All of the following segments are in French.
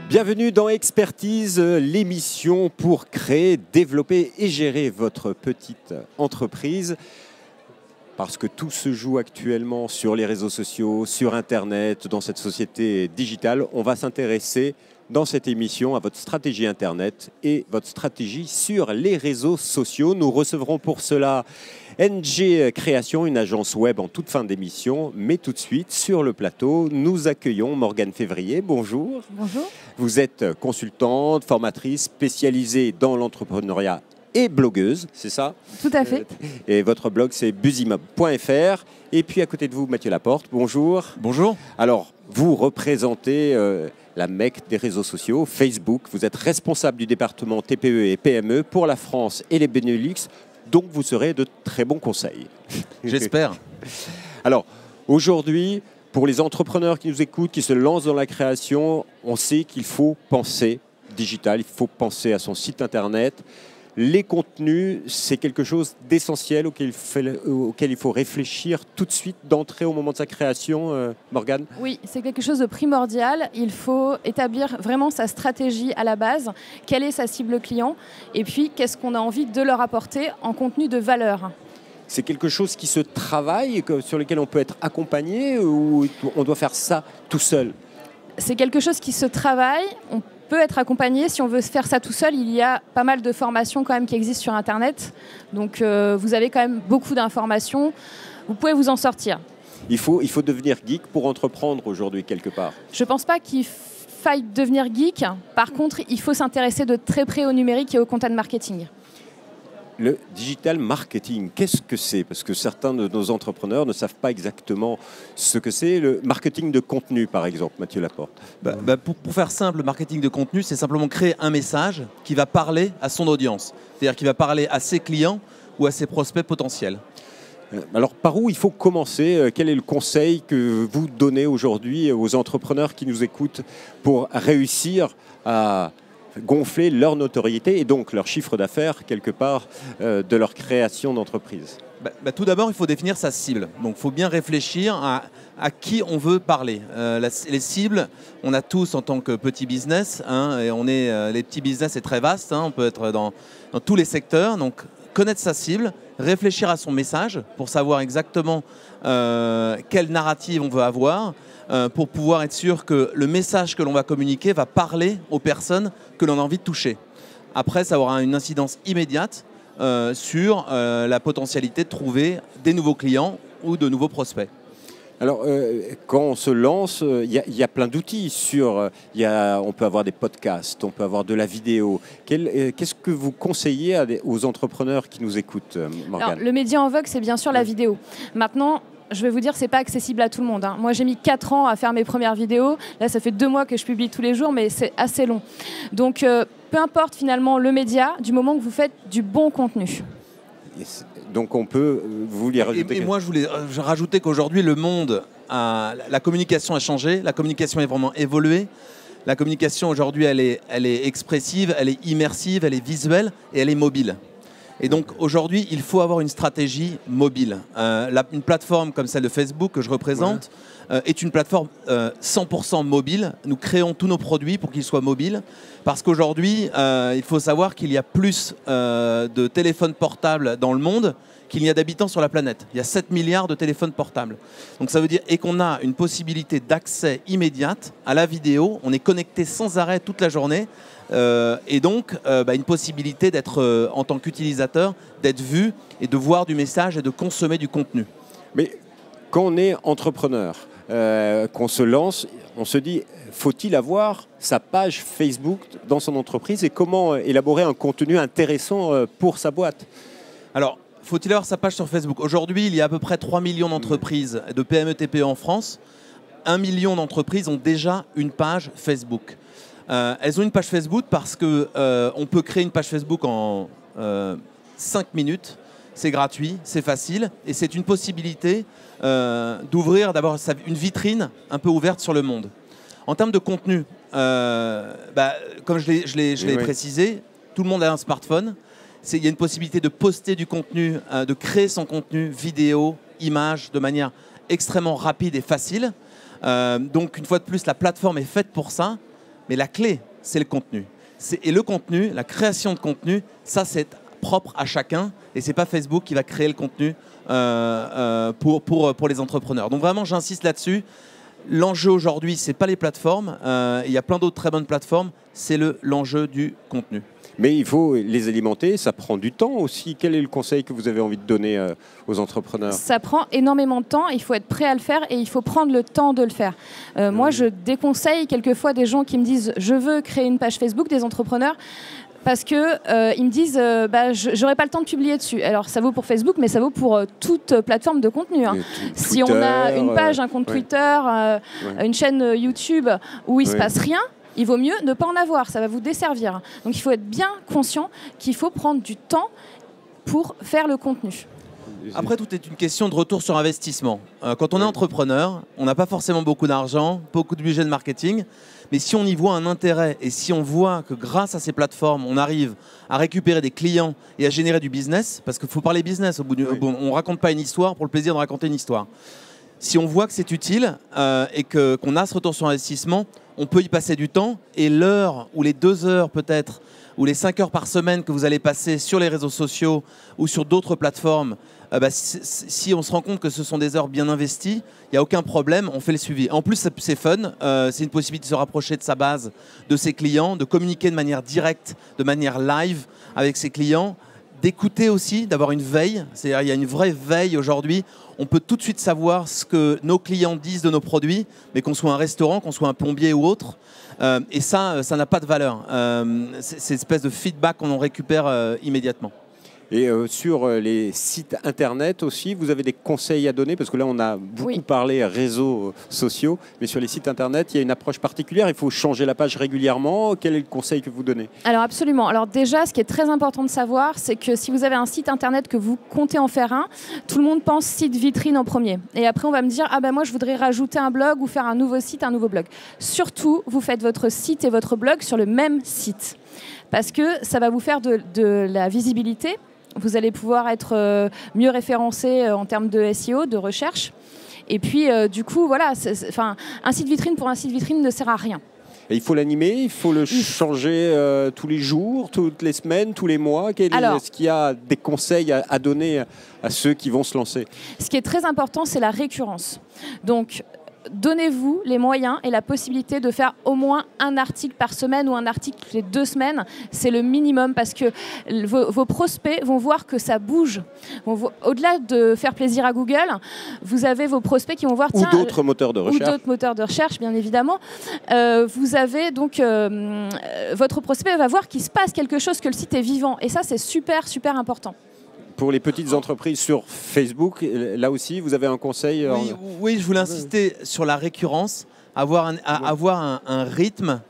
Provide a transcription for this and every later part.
Bienvenue dans Expertise, l'émission pour créer, développer et gérer votre petite entreprise. Parce que tout se joue actuellement sur les réseaux sociaux, sur Internet, dans cette société digitale. On va s'intéresser dans cette émission à votre stratégie Internet et votre stratégie sur les réseaux sociaux. Nous recevrons pour cela NG Création, une agence web en toute fin d'émission. Mais tout de suite, sur le plateau, nous accueillons Morgane Février. Bonjour. Bonjour. Vous êtes consultante, formatrice, spécialisée dans l'entrepreneuriat et blogueuse, c'est ça? Tout à fait. Et votre blog, c'est buzzimob.fr. Et puis à côté de vous, Mathieu Laporte. Bonjour. Bonjour. Alors, vous représentez la Mecque des réseaux sociaux, Facebook. Vous êtes responsable du département TPE et PME pour la France et les Benelux. Donc, vous serez de très bons conseils. J'espère. Alors, aujourd'hui, pour les entrepreneurs qui nous écoutent, qui se lancent dans la création, on sait qu'il faut penser digital, il faut penser à son site Internet. Les contenus, c'est quelque chose d'essentiel auquel il faut réfléchir tout de suite, d'entrée au moment de sa création, Morgane. Oui, c'est quelque chose de primordial. Il faut établir vraiment sa stratégie à la base. Quelle est sa cible client? Et puis, qu'est-ce qu'on a envie de leur apporter en contenu de valeur? C'est quelque chose qui se travaille, sur lequel on peut être accompagné, ou on doit faire ça tout seul? C'est quelque chose qui se travaille. On peut être accompagné. Si on veut faire ça tout seul, il y a pas mal de formations quand même qui existent sur Internet. Donc vous avez quand même beaucoup d'informations. Vous pouvez vous en sortir. Il faut devenir geek pour entreprendre aujourd'hui quelque part. Je ne pense pas qu'il faille devenir geek. Par contre, il faut s'intéresser de très près au numérique et au content marketing. Le digital marketing, qu'est-ce que c'est? Parce que certains de nos entrepreneurs ne savent pas exactement ce que c'est. Le marketing de contenu, par exemple, Mathieu Laporte. Pour faire simple, le marketing de contenu, c'est simplement créer un message qui va parler à son audience. C'est-à-dire qui va parler à ses clients ou à ses prospects potentiels. Alors, par où il faut commencer? Quel est le conseil que vous donnez aujourd'hui aux entrepreneurs qui nous écoutent pour réussir à gonfler leur notoriété et donc leur chiffre d'affaires quelque part de leur création d'entreprise? Tout d'abord, il faut définir sa cible. Donc, il faut bien réfléchir à qui on veut parler. Les cibles, on a tous en tant que petit business, et les petits business, c'est très vaste. On peut être dans tous les secteurs. Donc, connaître sa cible, réfléchir à son message pour savoir exactement quelle narrative on veut avoir, pour pouvoir être sûr que le message que l'on va communiquer va parler aux personnes que l'on a envie de toucher. Après, ça aura une incidence immédiate sur la potentialité de trouver des nouveaux clients ou de nouveaux prospects. Alors, quand on se lance, il y a plein d'outils. On peut avoir des podcasts, on peut avoir de la vidéo. Qu'est-ce que vous conseillez aux entrepreneurs qui nous écoutent, Morgane? Alors, le média en vogue, c'est bien sûr la vidéo. Maintenant, je vais vous dire, c'est pas accessible à tout le monde. Moi, j'ai mis 4 ans à faire mes premières vidéos. Là, ça fait 2 mois que je publie tous les jours, mais c'est assez long. Donc, peu importe finalement le média, du moment que vous faites du bon contenu. Donc, on peut vous lire. Et moi, je voulais rajouter qu'aujourd'hui, le monde, la communication a changé, la communication est vraiment évoluée. La communication aujourd'hui, elle est expressive, elle est immersive, elle est visuelle et elle est mobile. Et donc aujourd'hui, il faut avoir une stratégie mobile. Une plateforme comme celle de Facebook que je représente est une plateforme 100% mobile. Nous créons tous nos produits pour qu'ils soient mobiles. Parce qu'aujourd'hui, il faut savoir qu'il y a plus de téléphones portables dans le monde qu'il y a d'habitants sur la planète. Il y a 7 milliards de téléphones portables. Donc ça veut dire qu'on a une possibilité d'accès immédiate à la vidéo. On est connecté sans arrêt toute la journée. Et donc, une possibilité d'être, en tant qu'utilisateur, d'être vu et de voir du message et de consommer du contenu. Mais quand on est entrepreneur, qu'on se lance, on se dit, faut-il avoir sa page Facebook dans son entreprise et comment élaborer un contenu intéressant pour sa boîte? Alors, faut-il avoir sa page sur Facebook? Aujourd'hui, il y a à peu près 3 millions d'entreprises de PME TPE en France. 1 million d'entreprises ont déjà une page Facebook. Elles ont une page Facebook parce qu'on peut créer une page Facebook en 5 minutes. C'est gratuit, c'est facile et c'est une possibilité d'ouvrir, d'avoir une vitrine un peu ouverte sur le monde. En termes de contenu, comme je l'ai précisé, tout le monde a un smartphone. Il y a une possibilité de poster du contenu, de créer son contenu vidéo, image, de manière extrêmement rapide et facile. Donc, une fois de plus, la plateforme est faite pour ça. Mais la clé, c'est le contenu. Et le contenu, la création de contenu, ça c'est propre à chacun et c'est pas Facebook qui va créer le contenu pour les entrepreneurs. Donc vraiment, j'insiste là-dessus. L'enjeu aujourd'hui, c'est pas les plateformes. Il y a plein d'autres très bonnes plateformes. C'est l'enjeu du contenu. Mais il faut les alimenter, ça prend du temps aussi. Quel est le conseil que vous avez envie de donner aux entrepreneurs? Ça prend énormément de temps, il faut être prêt à le faire et il faut prendre le temps de le faire. Moi, je déconseille quelquefois des gens qui me disent « je veux créer une page Facebook », des entrepreneurs, parce qu'ils me disent j'aurais pas le temps de publier dessus. Alors ça vaut pour Facebook, mais ça vaut pour toute plateforme de contenu. Hein. Si on a une page, un compte Twitter, une chaîne YouTube où il se passe rien, il vaut mieux ne pas en avoir, ça va vous desservir. Donc il faut être bien conscient qu'il faut prendre du temps pour faire le contenu. Après, tout est une question de retour sur investissement. Quand on est entrepreneur, on n'a pas forcément beaucoup d'argent, beaucoup de budget de marketing, mais si on y voit un intérêt et si on voit que grâce à ces plateformes, on arrive à récupérer des clients et à générer du business, parce qu'il faut parler business, on ne raconte pas une histoire pour le plaisir de raconter une histoire. Si on voit que c'est utile et qu'on a ce retour sur investissement, on peut y passer du temps et l'heure ou les 2 heures peut-être ou les 5 heures par semaine que vous allez passer sur les réseaux sociaux ou sur d'autres plateformes, si on se rend compte que ce sont des heures bien investies, il n'y a aucun problème, on fait le suivi. En plus, c'est fun, c'est une possibilité de se rapprocher de sa base, de ses clients, de communiquer de manière directe, de manière live avec ses clients, d'écouter aussi, d'avoir une veille. C'est-à-dire il y a une vraie veille aujourd'hui. On peut tout de suite savoir ce que nos clients disent de nos produits, mais qu'on soit un restaurant, qu'on soit un plombier ou autre. Et ça n'a pas de valeur. C'est une espèce de feedback qu'on en récupère immédiatement. Et sur les sites internet aussi, vous avez des conseils à donner? Parce que là, on a beaucoup parlé réseaux sociaux, mais sur les sites internet, il y a une approche particulière. Il faut changer la page régulièrement. Quel est le conseil que vous donnez? Alors absolument. Alors déjà, ce qui est très important de savoir, c'est que si vous avez un site internet que vous comptez en faire un, tout le monde pense site vitrine en premier. Et après, on va me dire, ah ben moi, je voudrais rajouter un blog ou faire un nouveau site, un nouveau blog. Surtout, vous faites votre site et votre blog sur le même site. Parce que ça va vous faire de la visibilité. Vous allez pouvoir être mieux référencé en termes de SEO, de recherche. Et puis, du coup, voilà, un site vitrine pour un site vitrine ne sert à rien. Et il faut l'animer, il faut le changer tous les jours, toutes les semaines, tous les mois. Est-ce qu'il y a des conseils à donner à ceux qui vont se lancer? Ce qui est très important, c'est la récurrence. Donc, donnez-vous les moyens et la possibilité de faire au moins un article par semaine ou un article toutes les 2 semaines. C'est le minimum parce que vos prospects vont voir que ça bouge. Au-delà de faire plaisir à Google, vous avez vos prospects qui vont voir... Ou d'autres moteurs de recherche. Ou d'autres moteurs de recherche, bien évidemment. Vous avez donc... votre prospect va voir qu'il se passe quelque chose, que le site est vivant. Et ça, c'est super, super important. Pour les petites entreprises sur Facebook, là aussi, vous avez un conseil? Oui, je voulais insister sur la récurrence, avoir un rythme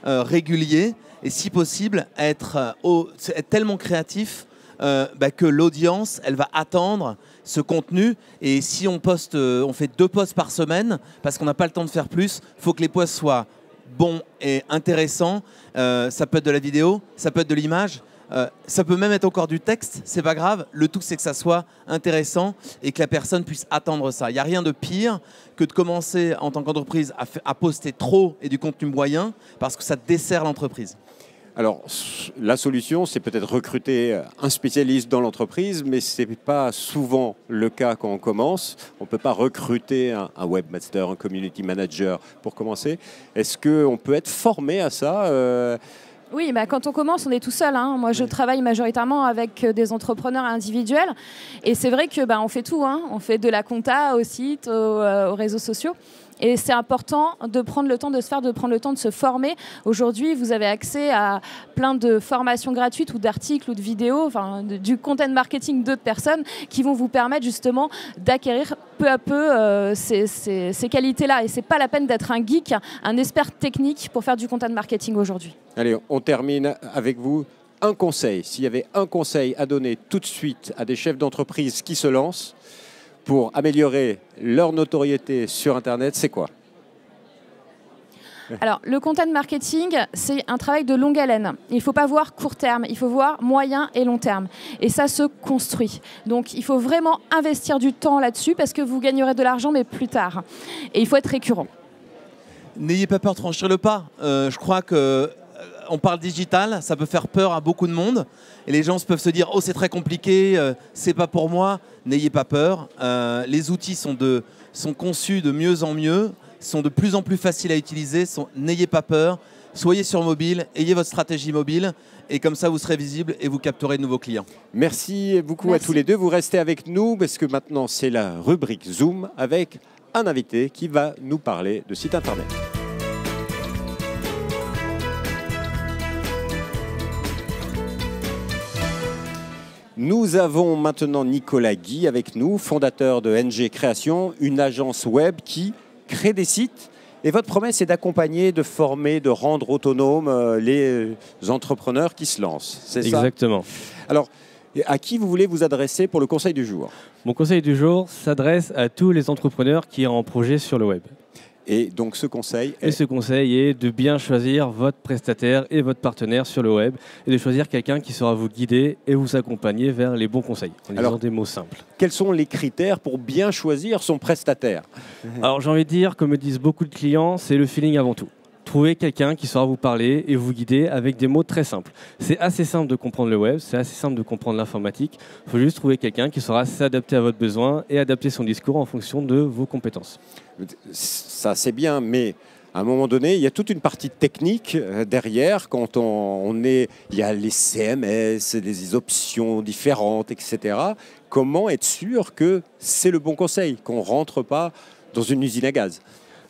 régulier et si possible, être tellement créatif que l'audience, elle va attendre ce contenu. Et si on fait 2 posts par semaine, parce qu'on n'a pas le temps de faire plus, il faut que les posts soient bons et intéressants. Ça peut être de la vidéo, ça peut être de l'image. Ça peut même être encore du texte, c'est pas grave. Le tout, c'est que ça soit intéressant et que la personne puisse attendre ça. Il n'y a rien de pire que de commencer en tant qu'entreprise à poster trop et du contenu moyen parce que ça dessert l'entreprise. Alors, la solution, c'est peut-être recruter un spécialiste dans l'entreprise, mais ce n'est pas souvent le cas quand on commence. On ne peut pas recruter un webmaster, un community manager pour commencer. Est-ce qu'on peut être formé à ça Oui, quand on commence, on est tout seul. Hein. Moi, je travaille majoritairement avec des entrepreneurs individuels. Et c'est vrai que on fait tout. Hein. On fait de la compta au site, aux réseaux sociaux. Et c'est important de prendre le temps de se faire, de prendre le temps de se former. Aujourd'hui, vous avez accès à plein de formations gratuites ou d'articles ou de vidéos, du content marketing d'autres personnes qui vont vous permettre justement d'acquérir peu à peu ces qualités-là. Et ce n'est pas la peine d'être un geek, un expert technique pour faire du content marketing aujourd'hui. Allez, on termine avec vous. Un conseil, s'il y avait un conseil à donner tout de suite à des chefs d'entreprise qui se lancent, pour améliorer leur notoriété sur Internet, c'est quoi? Alors, le content marketing, c'est un travail de longue haleine. Il ne faut pas voir court terme, il faut voir moyen et long terme. Et ça se construit. Donc, il faut vraiment investir du temps là-dessus parce que vous gagnerez de l'argent, mais plus tard. Et il faut être récurrent. N'ayez pas peur de franchir le pas. Je crois que on parle digital, ça peut faire peur à beaucoup de monde. Et les gens peuvent se dire « Oh, c'est très compliqué, c'est pas pour moi ». N'ayez pas peur. Les outils sont conçus de mieux en mieux, sont de plus en plus faciles à utiliser. N'ayez pas peur. Soyez sur mobile, ayez votre stratégie mobile. Et comme ça, vous serez visible et vous capterez de nouveaux clients. Merci beaucoup à tous les deux. Vous restez avec nous parce que maintenant, c'est la rubrique Zoom avec un invité qui va nous parler de site internet. Nous avons maintenant Nicolas Guy avec nous, fondateur de NG Création, une agence web qui crée des sites. Et votre promesse est d'accompagner, de former, de rendre autonomes les entrepreneurs qui se lancent. C'est ça ? Exactement. Alors, à qui vous voulez vous adresser pour le conseil du jour ? Mon conseil du jour s'adresse à tous les entrepreneurs qui ont un projet sur le web. Et donc ce conseil est de bien choisir votre prestataire et votre partenaire sur le web et de choisir quelqu'un qui saura vous guider et vous accompagner vers les bons conseils, en disant des mots simples. Quels sont les critères pour bien choisir son prestataire ? Alors j'ai envie de dire, comme me disent beaucoup de clients, c'est le feeling avant tout. Trouvez quelqu'un qui saura vous parler et vous guider avec des mots très simples. C'est assez simple de comprendre le web, c'est assez simple de comprendre l'informatique. Il faut juste trouver quelqu'un qui saura s'adapter à votre besoin et adapter son discours en fonction de vos compétences. Ça, c'est bien, mais à un moment donné, il y a toute une partie technique derrière. Quand il y a les CMS, des options différentes, etc. Comment être sûr que c'est le bon conseil, qu'on ne rentre pas dans une usine à gaz ?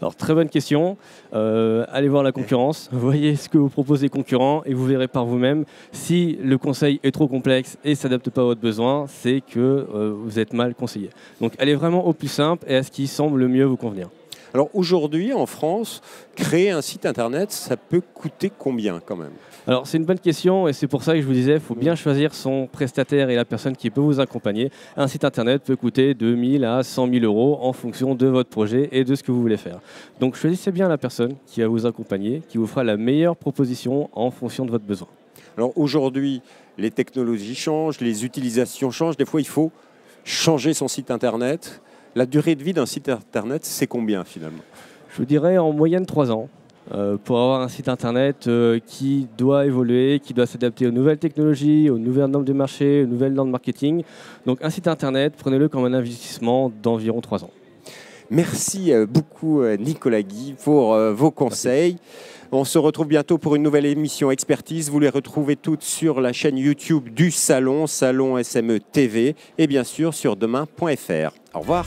Alors, très bonne question. Allez voir la concurrence, voyez ce que vous proposent les concurrents et vous verrez par vous-même si le conseil est trop complexe et ne s'adapte pas à votre besoin, c'est que vous êtes mal conseillé. Donc, allez vraiment au plus simple et à ce qui semble le mieux vous convenir. Alors aujourd'hui, en France, créer un site internet, ça peut coûter combien quand même ? Alors c'est une bonne question et c'est pour ça que je vous disais, il faut bien choisir son prestataire et la personne qui peut vous accompagner. Un site internet peut coûter 2 000 à 100 000 euros en fonction de votre projet et de ce que vous voulez faire. Donc choisissez bien la personne qui va vous accompagner, qui vous fera la meilleure proposition en fonction de votre besoin. Alors aujourd'hui, les technologies changent, les utilisations changent. Des fois, il faut changer son site internet. La durée de vie d'un site internet, c'est combien finalement ? Je vous dirais en moyenne 3 ans. Pour avoir un site internet qui doit évoluer, qui doit s'adapter aux nouvelles technologies, aux nouvelles normes de marché, aux nouvelles normes de marketing. Donc un site internet, prenez-le comme un investissement d'environ 3 ans. Merci beaucoup Nicolas Guy pour vos conseils. Merci. On se retrouve bientôt pour une nouvelle émission Expertise. Vous les retrouvez toutes sur la chaîne YouTube du Salon, Salon SME TV et bien sûr sur demain.fr. Au revoir.